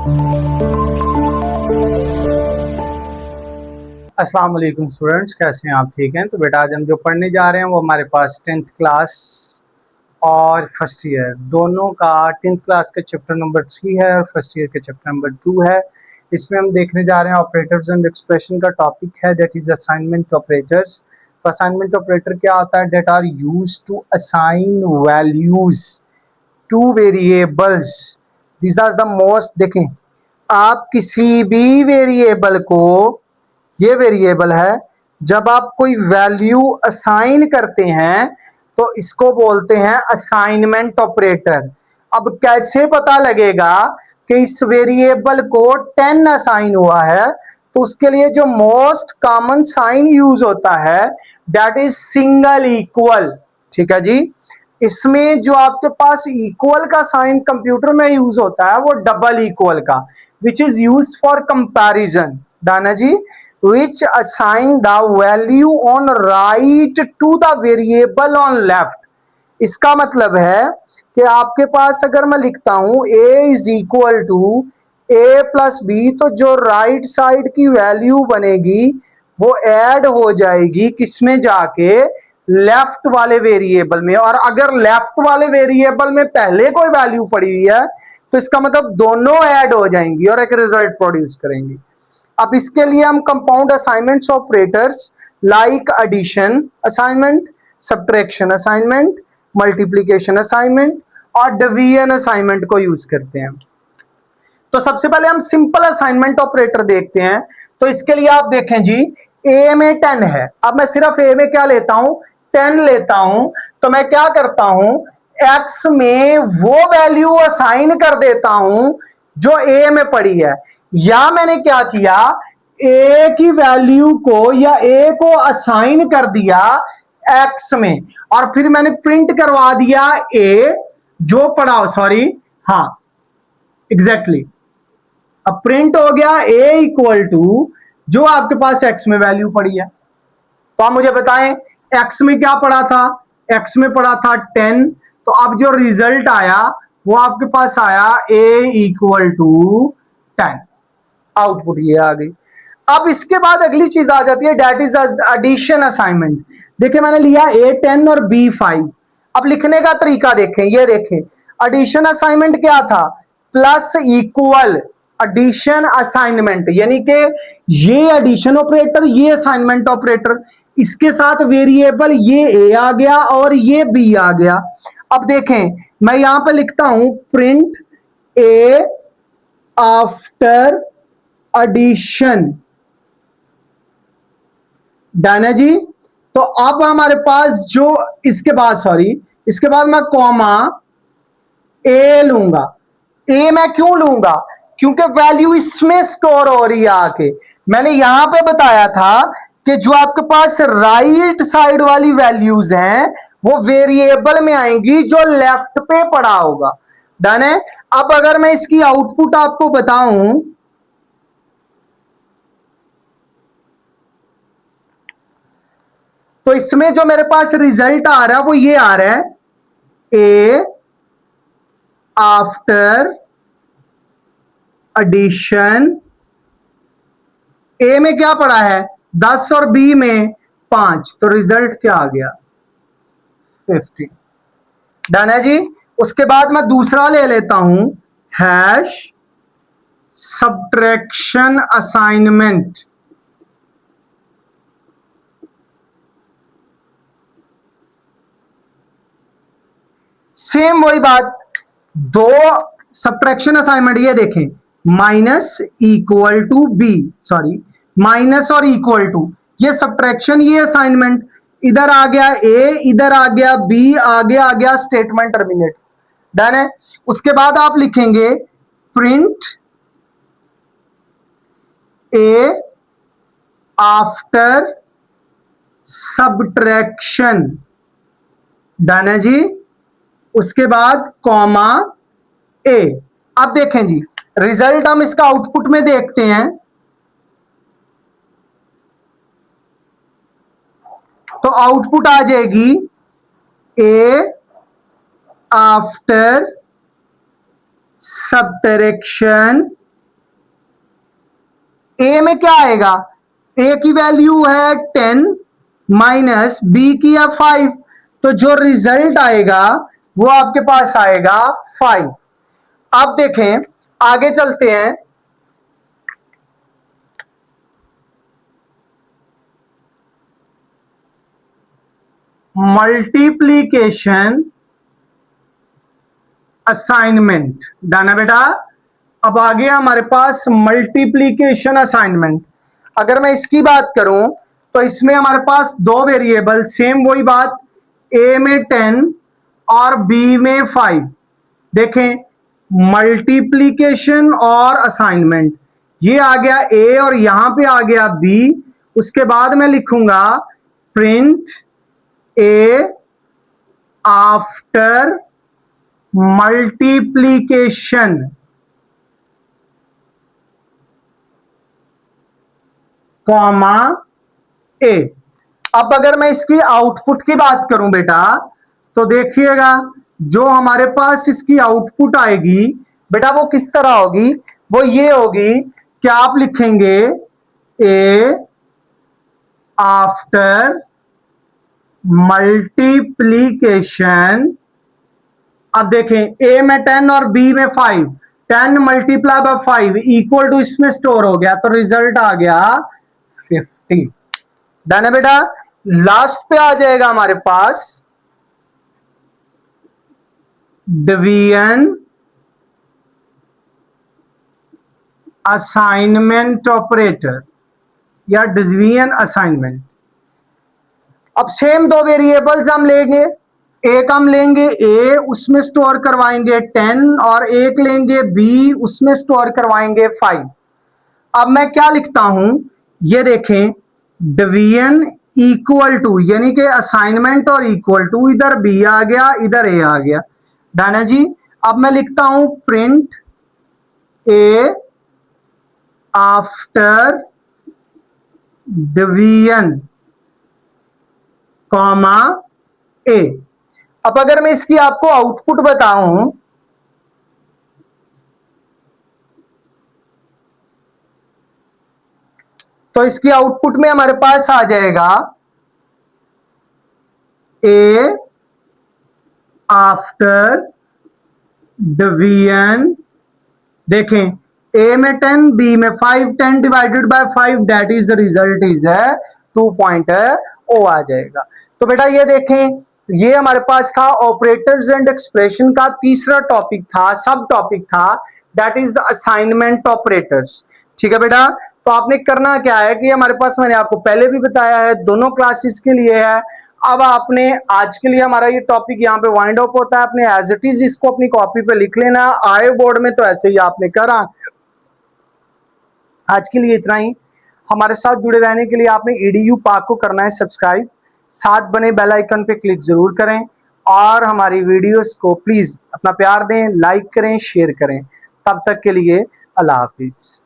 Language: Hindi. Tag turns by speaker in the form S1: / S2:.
S1: अस्सलाम वालेकुम स्टूडेंट्स, कैसे हैं आप? ठीक हैं? तो बेटा आज हम जो पढ़ने जा रहे हैं वो हमारे पास 10th क्लास और फर्स्ट ईयर दोनों का 10th क्लास का चैप्टर नंबर 3 है और फर्स्ट ईयर के चैप्टर नंबर 2 है। इसमें हम देखने जा रहे हैं ऑपरेटर्स एंड एक्सप्रेशन का टॉपिक है, दैट इज असाइनमेंट ऑपरेटर्स। तो असाइनमेंट ऑपरेटर क्या होता है? That are used to assign values to variables. This are the most, देखें आप किसी भी वेरिएबल को, ये वेरिएबल है, जब आप कोई वैल्यू असाइन करते हैं तो इसको बोलते हैं असाइनमेंट ऑपरेटर। अब कैसे पता लगेगा कि इस वेरिएबल को 10 असाइन हुआ है? तो उसके लिए जो मोस्ट कॉमन साइन यूज होता है दैट इज सिंगल इक्वल। ठीक है जी। इसमें जो आपके पास इक्वल का साइन कंप्यूटर में यूज होता है वो डबल इक्वल का, which is use for comparison. दाना जी, which assign the value on right to the variable on left। इसका मतलब है कि आपके पास अगर मैं लिखता हूं a is equal to a plus B, तो जो राइट साइड की वैल्यू बनेगी वो ऐड हो जाएगी किसमें? जाके लेफ्ट वाले वेरिएबल में। और अगर लेफ्ट वाले वेरिएबल में पहले कोई वैल्यू पड़ी हुई है तो इसका मतलब दोनों ऐड हो जाएंगी और एक रिजल्ट प्रोड्यूस करेंगी। अब इसके लिए हम compound assignments operators like addition assignment, subtraction assignment, multiplication assignment और डिवीजन असाइनमेंट को यूज करते हैं। तो सबसे पहले हम सिंपल असाइनमेंट ऑपरेटर देखते हैं। तो इसके लिए आप देखें जी, ए में 10 है। अब मैं सिर्फ ए में क्या लेता हूं? 10 लेता हूं। तो मैं क्या करता हूं? एक्स में वो वैल्यू असाइन कर देता हूं जो ए में पड़ी है। या मैंने क्या किया, ए की वैल्यू को या ए को असाइन कर दिया एक्स में और फिर मैंने प्रिंट करवा दिया ए जो पड़ा, सॉरी, हाँ एग्जैक्टली। अब प्रिंट हो गया ए इक्वल टू जो आपके पास एक्स में वैल्यू पड़ी है। तो आप मुझे बताएं एक्स में क्या पड़ा था? एक्स में पड़ा था 10। तो अब जो रिजल्ट आया वो आपके पास आया ए इक्वल टू 10। आउटपुट ये आ गई। अब इसके बाद अगली चीज आ जाती है दैट इज एडिशन असाइनमेंट। देखिए मैंने लिया A10 और B5। अब लिखने का तरीका देखें, ये देखें एडिशन असाइनमेंट क्या था? प्लस इक्वल एडिशन असाइनमेंट, यानी कि ये एडिशन ऑपरेटर, ये असाइनमेंट ऑपरेटर, इसके साथ वेरिएबल ये A आ गया और ये B आ गया। अब देखें मैं यहां पे लिखता हूं print A after addition. Done है जी। तो अब हमारे पास जो इसके बाद, सॉरी, इसके बाद मैं कॉमा ए लूंगा। ए मैं क्यों लूंगा? क्योंकि वैल्यू इसमें स्टोर हो रही है आके। मैंने यहां पे बताया था कि जो आपके पास राइट साइड वाली वैल्यूज हैं वो वेरिएबल में आएंगी जो लेफ्ट पे पड़ा होगा। डन है। अब अगर मैं इसकी आउटपुट आपको बताऊं, तो इसमें जो मेरे पास रिजल्ट आ रहा है वो ये आ रहा है ए आफ्टर एडिशन। ए में क्या पड़ा है? 10 और बी में 5। तो रिजल्ट क्या आ गया? 50। डन है जी। उसके बाद मैं दूसरा ले लेता हूं हैश सब्ट्रैक्शन असाइनमेंट। सेम वही बात, दो सब्ट्रैक्शन असाइनमेंट, ये देखें minus equal to B, sorry minus और इक्वल टू, ये सब्ट्रैक्शन, ये असाइनमेंट। इधर आ गया ए, इधर आ गया बी, आगे आ गया स्टेटमेंट टर्मिनेट। डन है। उसके बाद आप लिखेंगे print A after subtraction. Done है जी। उसके बाद कॉमा ए। अब देखें जी रिजल्ट हम इसका आउटपुट में देखते हैं। तो आउटपुट आ जाएगी ए आफ्टर सब्ट्रैक्शन ए में क्या आएगा, ए की वैल्यू है 10 माइनस बी की है 5, तो जो रिजल्ट आएगा वो आपके पास आएगा 5। अब देखें, आगे चलते हैं। मल्टीप्लीकेशन असाइनमेंट, डाना बेटा। अब आ गया हमारे पास मल्टीप्लीकेशन असाइनमेंट। अगर मैं इसकी बात करूं तो इसमें हमारे पास दो वेरिएबल, सेम वही बात, ए में 10 और बी में 5। देखें, मल्टीप्लीकेशन और असाइनमेंट, ये आ गया ए और यहां पे आ गया बी। उसके बाद मैं लिखूंगा print A after multiplication, comma ए। अब अगर मैं इसकी आउटपुट की बात करूं बेटा, तो देखिएगा जो हमारे पास इसकी आउटपुट आएगी बेटा वो किस तरह होगी, वो ये होगी कि आप लिखेंगे ए आफ्टर मल्टीप्लीकेशन। अब देखें, ए में 10 और बी में 5, 10 मल्टीप्लाई बाय 5 इक्वल टू, इसमें स्टोर हो गया तो रिजल्ट आ गया 50। डन है बेटा। लास्ट पे आ जाएगा हमारे पास डिवीजन असाइनमेंट ऑपरेटर या डिवीजन असाइनमेंट। अब सेम दो वेरिएबल्स हम लेंगे, एक हम लेंगे ए, उसमें स्टोर करवाएंगे 10 और एक लेंगे बी, उसमें स्टोर करवाएंगे 5। अब मैं क्या लिखता हूं, ये देखें, डिवीजन इक्वल टू, यानी कि असाइनमेंट और इक्वल टू, इधर बी आ गया इधर ए आ गया, डन है जी। अब मैं लिखता हूं print A after division, comma ए। अब अगर मैं इसकी आपको आउटपुट बताऊं, तो इसकी आउटपुट में हमारे पास आ जाएगा ए आफ्टर डिवीजन। देखें, ए में 10 बी में 5, 10 divided by 5 that is the result is 2.0 आ जाएगा। तो बेटा ये देखें, ये हमारे पास था ऑपरेटर्स एंड एक्सप्रेशन का तीसरा टॉपिक था, सब टॉपिक था, that is the assignment operators. ठीक है बेटा। तो आपने करना क्या है कि हमारे पास, मैंने आपको पहले भी बताया है, दोनों क्लासेस के लिए है। अब आपने आज के लिए हमारा ये टॉपिक यहाँ पे वाइंड अप होता है, आपने एज इट इज इसको अपनी कॉपी पे लिख लेना, आए बोर्ड में तो ऐसे ही आपने करा। आज के लिए इतना ही। हमारे साथ जुड़े रहने के लिए आपने EDU पाक को करना है सब्सक्राइब, साथ बने बेल आइकन पे क्लिक जरूर करें और हमारी वीडियोस को प्लीज अपना प्यार दें, लाइक करें, शेयर करें। तब तक के लिए अल्लाह हाफिज।